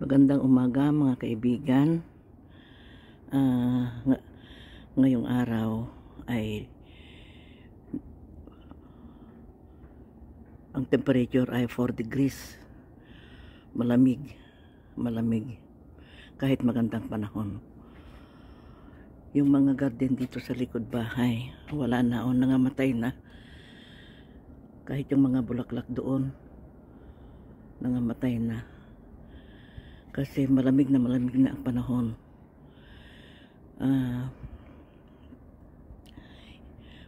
Magandang umaga mga kaibigan. Ngayong araw ay ang temperature ay 4 degrees. Malamig kahit magandang panahon. Yung mga garden dito sa likod bahay, wala na o nangamatay na. Kahit yung mga bulaklak doon, nangamatay na. Kasi malamig na ang panahon.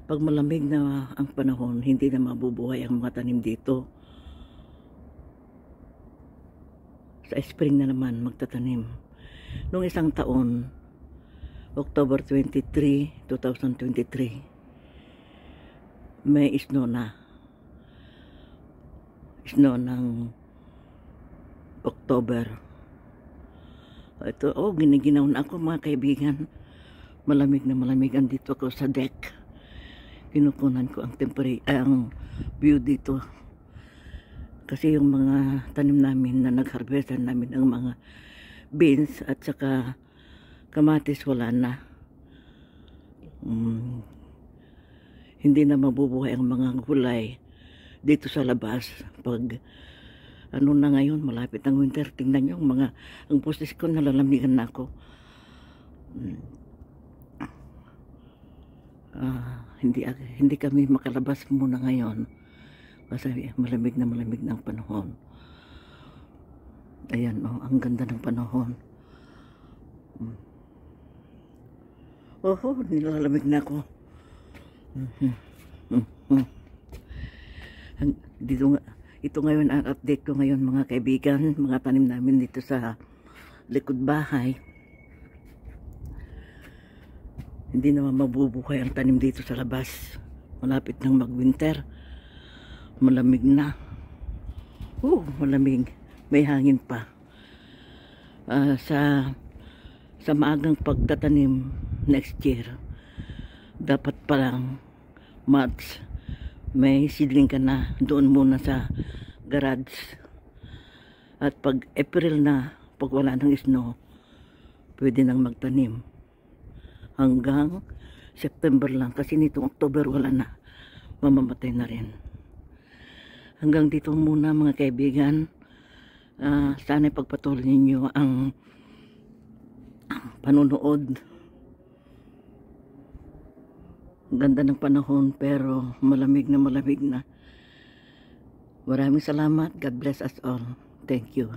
Pag malamig na ang panahon, hindi na mabubuhay ang mga tanim dito. Sa spring na naman magtatanim. Noong isang taon, October 23, 2023, may snow na. Snow ng October. Ito, giniginaw na ako mga kaibigan. Malamig andito ako sa deck. Kinukunan ko ang ang view dito. Kasi yung mga tanim namin na nag-harvestan namin ng mga beans at saka kamatis, wala na. Hindi na mabubuhay ang mga gulay dito sa labas. Pag ano na ngayon, malapit ang winter. Tingnan nyo, ang boses ko, nalalamigan na ako. Hindi kami makalabas muna ngayon kasi malamig na ang panahon. Ayan, ang ganda ng panahon. Nilalamig na ako. Ito ngayon ang update ko ngayon mga kaibigan, mga tanim namin dito sa likod bahay. Hindi naman mabubuhay ang tanim dito sa labas. Malapit nang mag-winter. Malamig na. Malamig. May hangin pa. Sa maagang pagtatanim next year, dapat palang March, may seedling ka na doon muna sa garage. At pag April na, pag wala ng snow, pwede nang magtanim. Hanggang September lang, kasi nitong October wala na, mamamatay na rin. Hanggang dito muna mga kaibigan. Sana pagpatuloy ninyo ang panunood. Ganda ng panahon pero malamig na. Maraming salamat. God bless us all. Thank you.